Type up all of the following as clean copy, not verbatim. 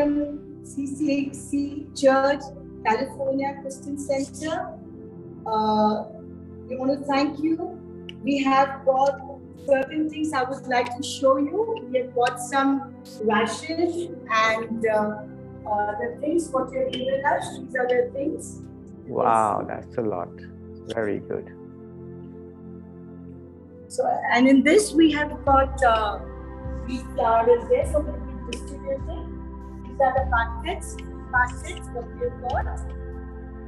from CCC Church, California Christian Center. We want to thank you. We have got certain things I would like to show you. We have got some rations and the things what you have given us. These are the things. Wow, that's a lot. Very good. So, and in this we have got wheat flour is there, so we will distribute it. These are the packets what we have got.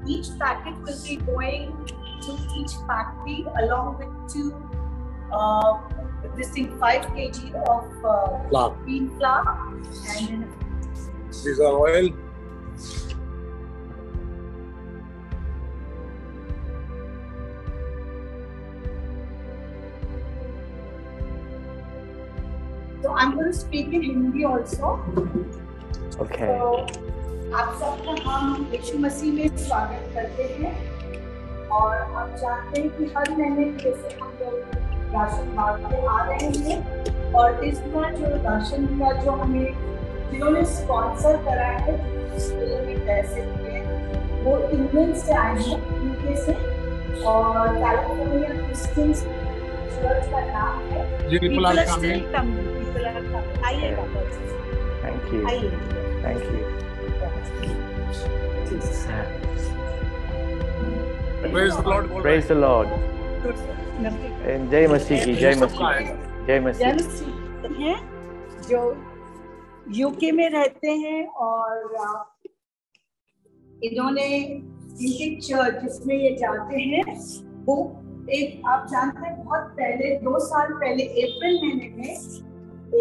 Each packet will be going to each factory along with 5 kg of wheat flour. And these are oil. So I'm going to speak in Hindi also. Okay. So आप सबका हम यीशु मसीह में स्वागत करते हैं और आप जानते हैं कि हर महीने जैसे हम लोग राशन बांटते आ रहे हैं और इस बार जो राशन का जो हमें जिन्होंने स्पॉन्सर करा है जिसके लिए पैसे दिए वो इंग्लैंड से आए हैं यूके से और कैलिफोर्निया क्रिश्चियन चर्च का नाम है आइएगा। Thank you. Thank you. Praise the Lord. Praise the Lord. And Jai Masih ki, Jai Masih. Jai Masih हैं जो यूके में रहते हैं और इन्होंने इनके चर्च जिसमें ये जाते हैं वो एक आप जानते हैं बहुत पहले 2 साल पहले अप्रैल महीने में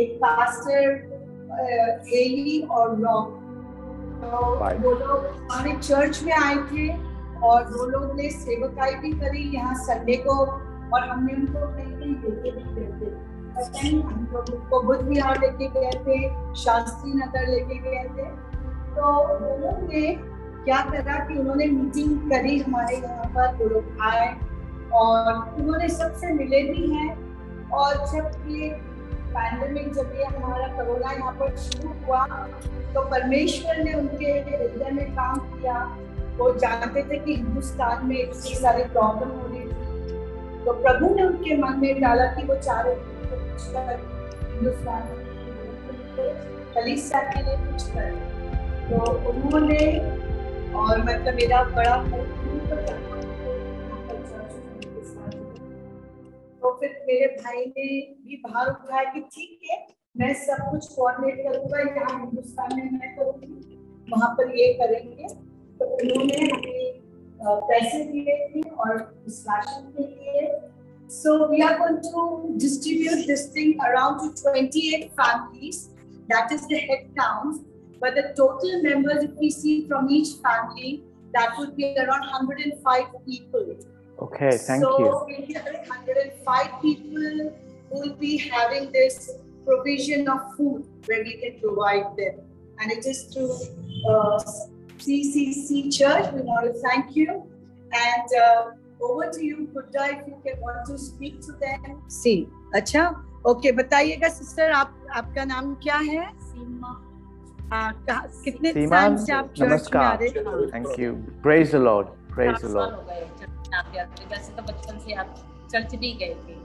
एक पास्टर एली और रॉक तो वो लोग हमारे चर्च में आए थे और वो लोग ने सेवकाई भी करी यहाँ संडे को और हमने उनको कहीं कहीं लेके भी गए थे हम लोग उनको बुद्ध विहार लेके गए थे शास्त्री नगर लेके गए थे तो वो लोग ने क्या करा कि उन्होंने मीटिंग करी हमारे यहाँ पर वो लोग आए और उन्होंने सबसे मिले भी हैं और जब ये पैंडेमिक जब ये हमारा कोरोना यहाँ पर शुरू हुआ तो परमेश्वर ने उनके हृदय में काम किया। वो जानते थे कि हिंदुस्तान में इतनी सारी प्रॉब्लम हो रही थी तो प्रभु ने उनके मन में डाला कि वो चाह रहे थे कुछ कर हिंदुस्तान कलीसिया के लिए कुछ कर तो उन्होंने और मतलब मेरा बड़ा तो फिर मेरे भाई ने भी भार उठाया कि ठीक है मैं सब कुछ कोऑर्डिनेट करूंगा यहाँ हिंदुस्तान में मैं करूंगी वहाँ पर ये करेंगे तो उन्होंने हमें पैसे दिए थे और इस राशन के लिए so we are going to distribute this thing around to 28 families that is the head count but the total members if we see from each family that would be around 105 people. Okay, thank you. So we'll get 105 people who will be having this provision of food where we can provide them. And it is through CCC Church. We want to thank you. And over to you, Buddha, if you can want to speak to them. See, अच्छा, okay, बताइएगा sister आपका नाम क्या है? सीमा. कितने time से आप church में आ रहे हैं? Thank you. Praise the Lord. Praise the Lord. वैसे तो बचपन से आप चर्च भी गए थे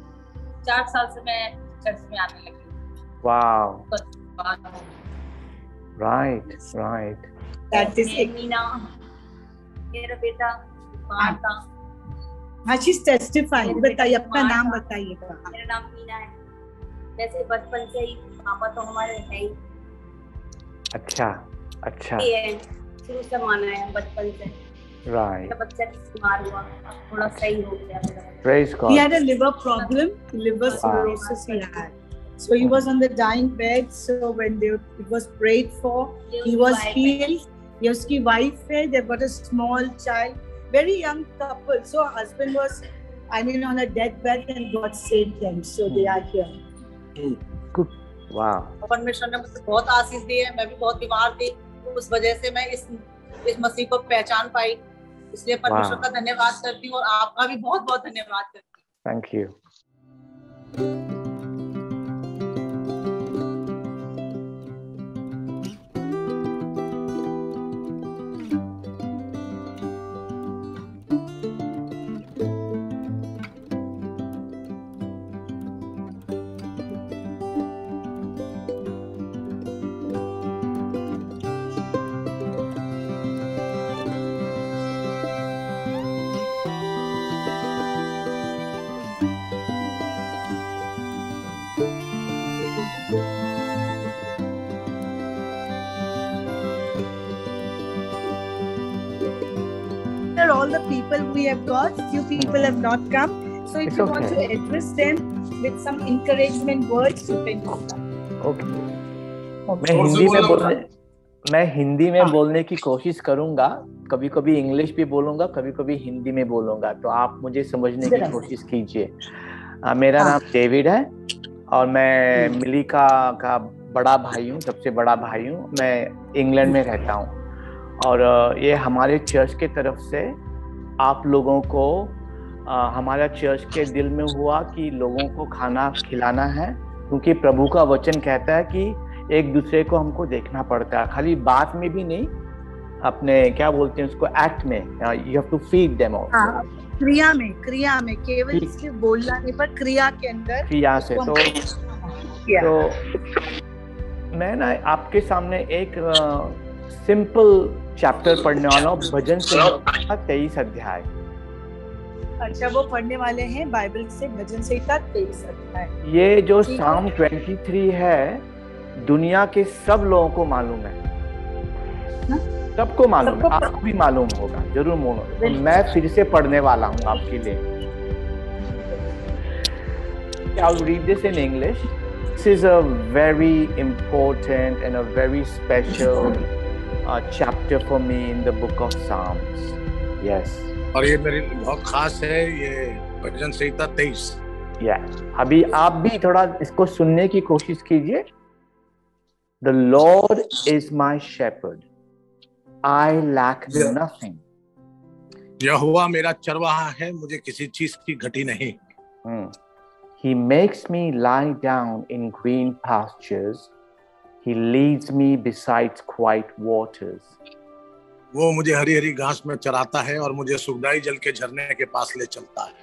4 साल से मैं चर्च में आने लगी। Wow. Right. That is Meena मेरा बेटा माता। हाँ, she's testifying. बताइए अपना नाम बताइएगा। मेरा नाम मीना है। वैसे बचपन से ही पापा तो हमारे है ही। अच्छा। ये शुरू से माना है बचपन से। Right. बच्चा बीमार हुआ थोड़ा सही हो गया मेरा। Praise God. He had a liver problem, liver cirrhosis he had. So he was on the dying bed. So when it was prayed for, he was healed. He उसकी wife है, they've got a small child, very young couple. So husband was, on a deathbed and God saved them. So they are here. Good. Wow. परमेश्वर ने मुझे बहुत आशीष दी है। मैं भी बहुत बीमार थी, उस वजह से मैं इस मसीह को पहचान पाई। इसलिए परमेश्वर का धन्यवाद करती हूँ और आपका भी बहुत बहुत धन्यवाद करती हूँ। Thank you. all the people we have got. Few people have not come. So if you want to address them with some encouragement words, you can do that. Okay. मैं हिंदी में बोलने की कोशिश करूंगा, कभी कभी इंग्लिश भी बोलूंगा, कभी कभी हिंदी में बोलूंगा, तो आप मुझे समझने की कोशिश कीजिए। मेरा नाम डेविड है और मैं मिलिका का बड़ा भाई हूँ, सबसे बड़ा भाई हूँ। मैं इंग्लैंड में रहता हूँ और ये हमारे चर्च के तरफ से आप लोगों को, हमारा चर्च के दिल में हुआ कि लोगों को खाना खिलाना है, क्योंकि प्रभु का वचन कहता है कि एक दूसरे को हमको देखना पड़ता है, खाली बात में भी नहीं, अपने क्या बोलते हैं उसको, एक्ट में। You have to feed them all. क्रिया में केवल सिर्फ बोलना नहीं, पर क्रिया के अंदर, क्रिया से। तो मैं ना आपके सामने एक सिंपल चैप्टर पढ़ने वाला हूँ, भजन संहिता 23 अध्याय। अच्छा, वो पढ़ने वाले हैं बाइबल से भजन संहिता 23 अध्याय। ये जो साम 23 है, दुनिया के सब लोगों को मालूम है, सबको मालूम है, आपको भी मालूम होगा, जरूर मालूम। तो मैं फिर से पढ़ने वाला हूँ आपके लिए। I'll read this in English. This is a very important and a very special chapter for me in the book of Psalms. Yes. और ये मेरी बहुत खास है, ये भजन संहिता 23। Yeah. अभी आप भी थोड़ा इसको सुनने की कोशिश कीजिए। The Lord is my shepherd. I lack nothing. यहोवा मेरा चरवाहा है, मुझे किसी चीज की घटी नहीं। He makes me lie down in green pastures. He leads me beside quiet waters. वो मुझे हरी हरी घास में चराता है और मुझे सुखदाई जल के झरने के पास ले चलता है।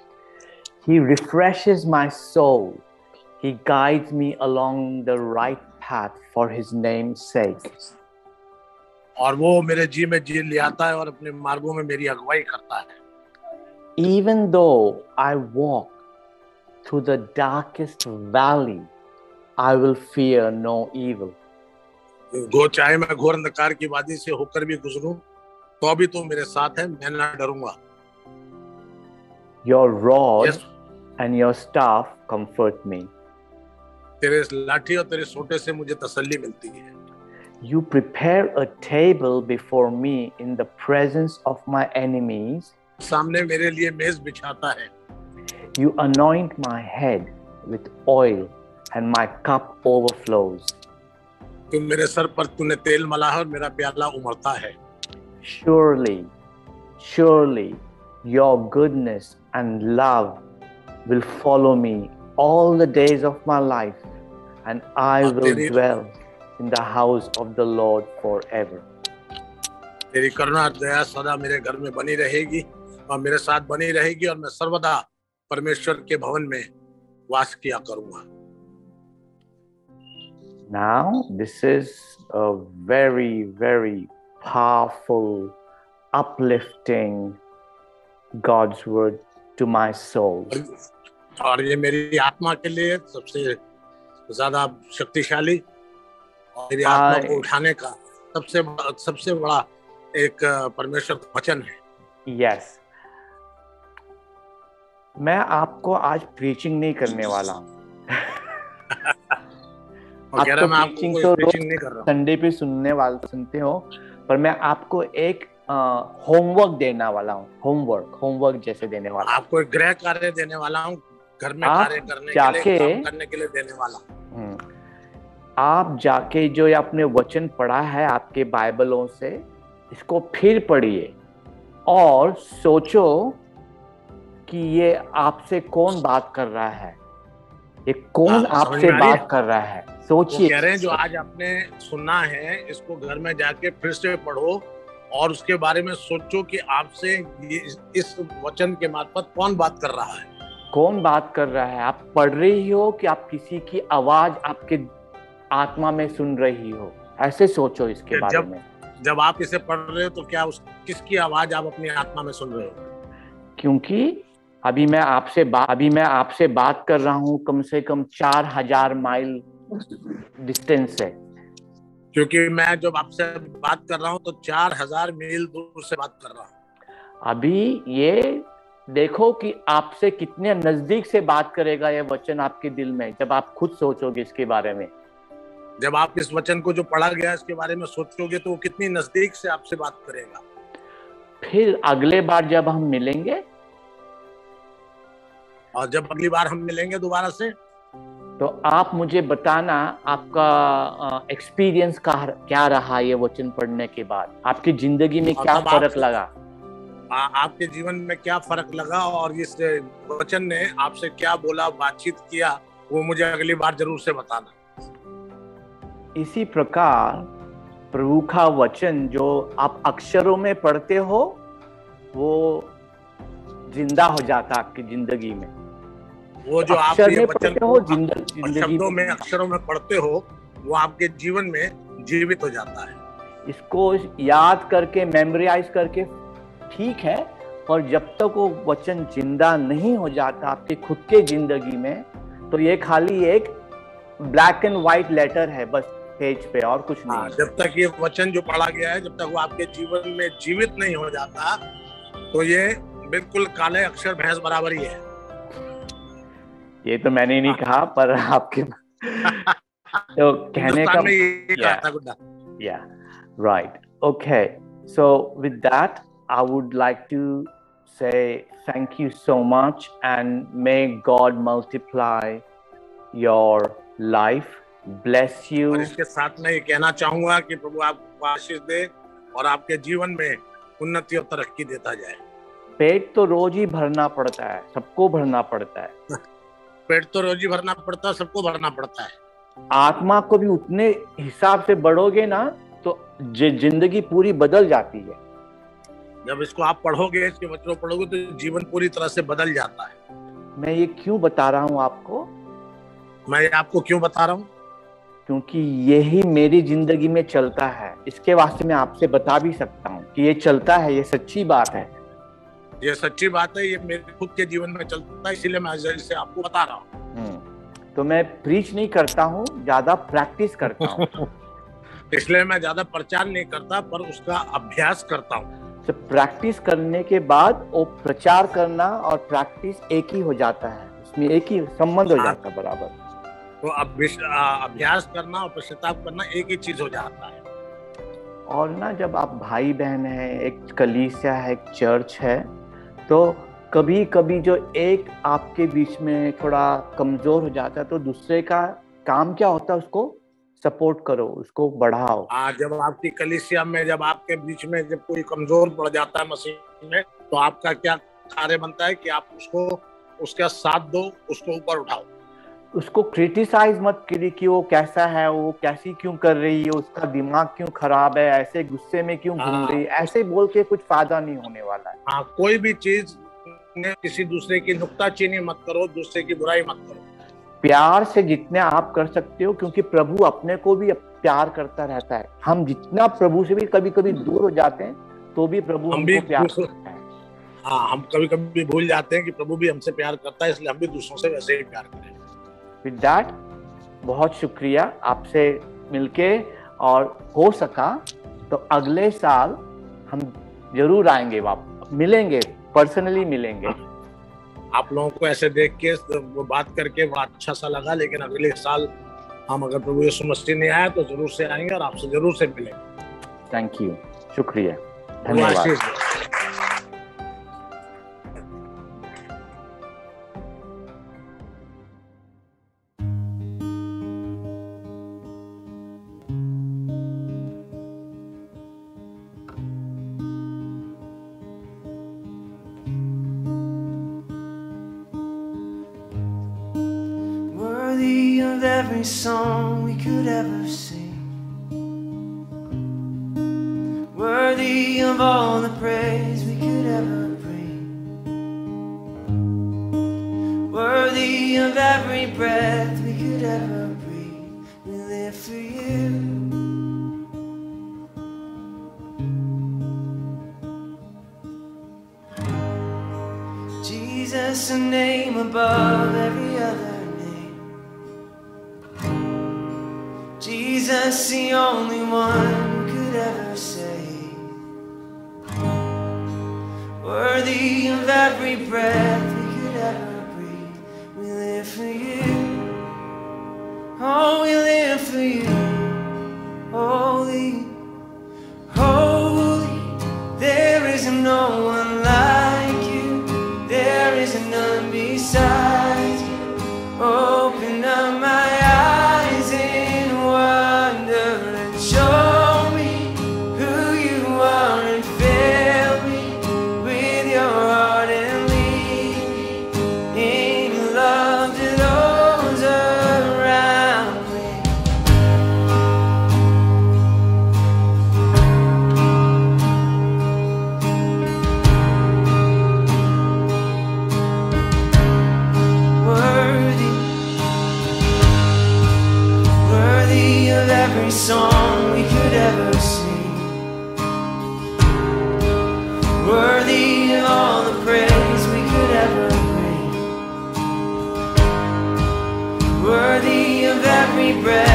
He refreshes my soul. He guides me along the right path for his name's sake. और वो मेरे जी में जी ले आता है और अपने मार्गों में मेरी अगुवाई करता है। Even though I walk through the darkest valley, I will fear no evil. चाहे मैं घोर अंधकार की वादी से होकर भी गुजरूं, तो भी तो मेरे साथ है, मैं ना डरूंगा। Your rod and your staff comfort me. तेरे लाठी और तेरे सोटे से मुझे तसल्ली मिलती है। You prepare a table before me in the presence of my enemies. सामने मेरे लिए मेज बिछाता है। You anoint my head with oil and my cup overflows. तू मेरे सर पर तूने तेल मला है और मेरा प्याला उमड़ता है। Surely, surely, your goodness and love will follow me all the days of my life, and I will dwell in the house of the Lord forever. तेरी करुणा दया सदा मेरे घर में बनी रहेगी और मेरे साथ बनी रहेगी, और मैं सर्वदा परमेश्वर के भवन में वास किया करूंगा। Now, this is a very, very powerful, uplifting God's word to my soul. और ये मेरी आत्मा के लिए सबसे ज्यादा शक्तिशाली और मेरी आत्मा को उठाने का सबसे बड़ा एक परमेश्वर का वचन है। Yes. मैं आपको आज प्रीचिंग नहीं करने वाला हूँ। आप तो प्रीचिंग तो संडे पे सुनते हो, पर मैं आपको एक होमवर्क देने वाला हूँ। होमवर्क जैसे देने वाला, आपको एक गृह कार्य देने वाला हूँ, घर में कार्य करने के लिए देने वाला हूँ। आप जाके जो आपने वचन पढ़ा है आपके बाइबलों से, इसको फिर पढ़िए और सोचो कि ये आपसे कौन बात कर रहा है, ये कौन आपसे बात कर रहा है। सोचिए। कह रहे हैं जो आज आपने सुनना है, इसको घर में जाके फिर से पढ़ो और उसके बारे में सोचो कि आपसे इस वचन के मार्फत कौन बात कर रहा है। कौन बात कर रहा है? आप पढ़ रही हो कि आप किसी की आवाज आपके आत्मा में सुन रही हो? ऐसे सोचो इसके बारे में। जब आप इसे पढ़ रहे हो तो क्या किसकी आवाज आप अपनी आत्मा में सुन रहे हो? क्योंकि अभी मैं आपसे बात कर रहा हूँ कम से कम 4000 माइल डिस्टेंस है। क्योंकि मैं जब आपसे बात कर रहा हूँ तो 4000 मील दूर से बात कर रहा हूँ। अभी ये देखो कि आपसे कितने नजदीक से बात करेगा ये वचन आपके दिल में, जब आप खुद सोचोगे इसके बारे में। जब आप इस वचन को जो पढ़ा गया इसके बारे में सोचोगे तो वो कितनी नजदीक से आपसे बात करेगा। फिर अगले बार जब हम मिलेंगे, और जब अगली बार हम मिलेंगे दोबारा से, तो आप मुझे बताना आपका एक्सपीरियंस क्या रहा ये वचन पढ़ने के बाद, आपकी जिंदगी में क्या फर्क लगा, आपके जीवन में क्या फर्क लगा, और इस वचन ने आपसे क्या बोला, बातचीत किया, वो मुझे अगली बार जरूर से बताना। इसी प्रकार प्रभु का वचन जो आप अक्षरों में पढ़ते हो वो जिंदा हो जाता आपकी जिंदगी में। वो जो आप अक्षर ये में वचन पढ़ते हो जिंदगी शब्दों में, अक्षरों में पढ़ते हो, वो आपके जीवन में जीवित हो जाता है। इसको याद करके, मेमोराइज करके ठीक है, और जब तक वो वचन जिंदा नहीं हो जाता आपके खुद के जिंदगी में, तो ये खाली एक ब्लैक एंड व्हाइट लेटर है बस पेज पे, और कुछ नहीं। जब तक ये वचन जो पढ़ा गया है, जब तक वो आपके जीवन में जीवित नहीं हो जाता, तो ये बिल्कुल काले अक्षर भैंस बराबर ही है। ये तो मैंने नहीं कहा, पर आपके तो कहने का या right. Okay, so with that I would like to say thank you so much, and may God multiply your life, bless you। और इसके साथ मैं ये कहना चाहूंगा कि प्रभु आपको आशीष दे और आपके जीवन में उन्नति और तरक्की देता जाए। पेट तो रोज ही भरना पड़ता है, सबको भरना पड़ता है। पेट तो रोज ही भरना पड़ता है, सबको भरना पड़ता है। आत्मा को भी उतने हिसाब से बढ़ोगे ना तो जिंदगी पूरी बदल जाती है। जब इसको आप पढ़ोगे, इसके वचनों पढ़ोगे, तो जीवन पूरी तरह से बदल जाता है। मैं ये क्यों बता रहा हूँ आपको? मैं आपको क्यों बता रहा हूँ? क्योंकि यही मेरी जिंदगी में चलता है। इसके वास्ते मैं आपसे बता भी सकता हूँ कि ये चलता है, ये सच्ची बात है। ये सच्ची बात है, ये मेरे खुद के जीवन में चलता है, इसीलिए मैं इसे आपको बता रहा हूँ। तो मैं प्रीच नहीं करता हूँ, ज्यादा प्रैक्टिस करता हूँ। इसलिए मैं ज्यादा प्रचार नहीं करता, पर उसका अभ्यास करता हूँ। तो प्रैक्टिस करने के बाद वो प्रचार करना और प्रैक्टिस एक ही हो जाता है, इसमें एक ही संबंध हो जाता है बराबर। तो अभ्यास करना और पश्चाताप करना एक ही चीज हो जाता है। और ना, जब आप भाई बहन है, एक कलीसिया है, एक चर्च है, तो कभी कभी जो एक आपके बीच में थोड़ा कमजोर हो जाता है, तो दूसरे का काम क्या होता है, उसको सपोर्ट करो, उसको बढ़ाओ। जब आपकी कलीसिया में, जब आपके बीच में जब कोई कमजोर पड़ जाता है मसीह में, तो आपका क्या कार्य बनता है कि आप उसको, उसका साथ दो, उसको ऊपर उठाओ। उसको क्रिटिसाइज मत करिए कि वो कैसा है, वो कैसी क्यों कर रही है, उसका दिमाग क्यों खराब है, ऐसे गुस्से में क्यों घूम रही है, ऐसे बोल के कुछ फायदा नहीं होने वाला है। कोई भी चीज में किसी दूसरे की नुक्ताचीनी मत करो, दूसरे की बुराई मत करो। प्यार से जितने आप कर सकते हो, क्योंकि प्रभु अपने को भी प्यार करता रहता है। हम जितना प्रभु से भी कभी कभी दूर हो जाते हैं, तो भी प्रभु हमको प्यार करता है। हम कभी कभी भूल जाते हैं कि प्रभु भी हमसे प्यार करता है, इसलिए हम भी दूसरों से वैसे ही प्यार करें। विद दैट, बहुत शुक्रिया आपसे मिलके, और हो सका तो अगले साल हम जरूर आएंगे, वापस मिलेंगे, पर्सनली मिलेंगे। आप लोगों को ऐसे देख के, वो बात करके बड़ा अच्छा सा लगा, लेकिन अगले साल हम, अगर प्रभु यीशु मसीह नहीं आया, तो जरूर से आएंगे और आपसे जरूर से मिलेंगे। थैंक यू, शुक्रिया, धन्यवाद। Every song we could ever sing, worthy of all the praise we could ever bring, worthy of every breath we could ever breathe. We live for you. Jesus, a name above every other. Jesus, the only one who could ever save. worthy of every breath we could ever breathe. We live for you. Oh, we live for you. Holy, holy, there is no one like you. There is none beside you. Open up my eyes in wonder and show me who you are and fill me with your heart and lead me in love to those around me. Worthy of every song we could ever sing, worthy of all the praise we could ever bring, worthy of every breath